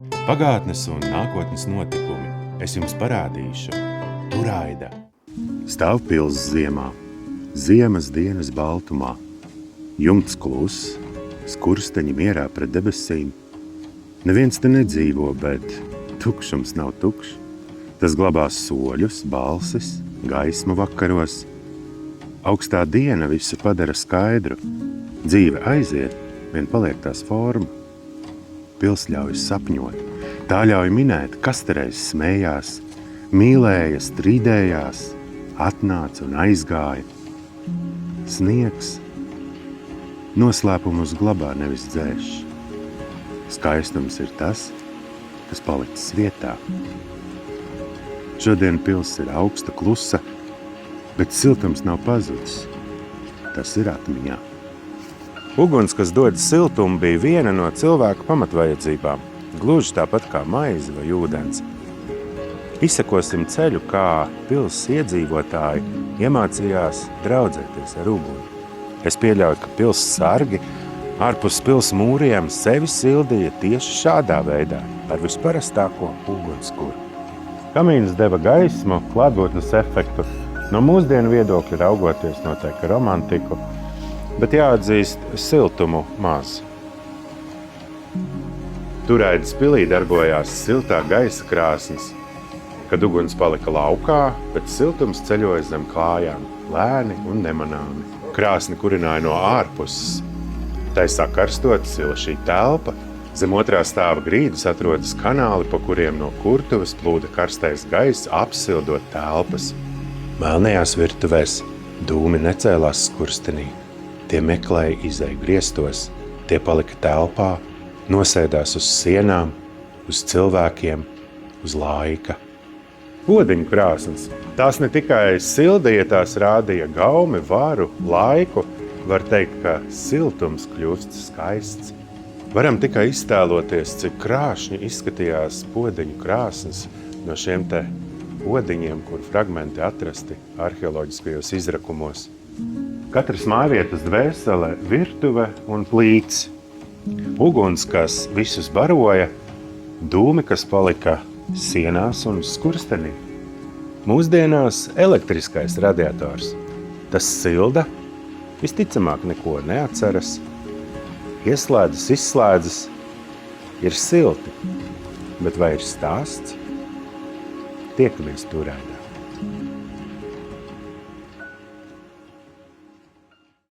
Pagātnes un nākotnes notikumi es jums parādīšu. Turaida. Stāv pils ziemā, ziemas dienas baltumā. Jumts kluss, skursteņi mierā pret debesīm. Neviens te nedzīvo, bet tukšums nav tukšs. Tas glabās soļus, balsis, gaismu vakaros. Augstā diena visu padara skaidru. Dzīve aiziet, vien paliek tās forma. Pils ļauj sapņot, tā ļauj minēt, kas te reiz smējās, mīlēja, strīdējās, atnāca un aizgāja. Sniegs noslēpumus glabā, nevis dzēš. Skaistums ir tas, kas palicis vietā. Šodien pils ir augsta, klusa, bet siltums nav pazudis. Tas ir atmiņā. Uguns, kas dod siltumu, bija viena no cilvēka pamatvajadzībām, gluži tāpat kā maize vai ūdens. Izsekosim ceļu, kā pils iedzīvotāji iemācījās draudzēties ar uguni. Es pieļauju, ka pils sargi ārpus pils mūriem sevi sildīja tieši šādā veidā, ar visparastāko ugunskura. Kamīns deva gaismu, klātbūtnes efektu, no mūsdienu viedokļa raugoties noteikti romantiku, bet jāatzīst siltumu maz. Turaidas pilī darbojās siltā gaisa krāsnes. Kad uguns palika laukā, bet siltums ceļoja zem kājām, lēni un nemanāmi. Krāsni kurināja no ārpuses. Tai sakarstot sila šī telpa. Zem otrā stāva grīdas atrodas kanāli, pa kuriem no kurtuves plūda karstais gaiss, apsildot telpas. Melnajās virtuvēs dūmi necēlās skurstenī. Tie meklēja izeju griestos, tie palika telpā, nosēdās uz sienām, uz cilvēkiem, uz laika. Odiņu krāsnes. Tās ne tikai sildīja, tās rādīja gaumi, varu, laiku. Var teikt, ka siltums kļūst skaists. Varam tikai iztēloties, cik krāšņi izskatījās odiņu krāsnes no šiem te odiņiem, kur fragmenti atrasti arheoloģiskajos izrakumos. Katras mājvietas dvēsele, virtuve un plīts. Uguns, kas visus baroja, dūmi, kas palika sienās un skurstenī. Mūsdienās elektriskais radiators. Tas silda, visticamāk neko neatceras, ieslēdzas, izslēdzas, ir silti, bet vai ir stāsts? Tiekamies Turaidā.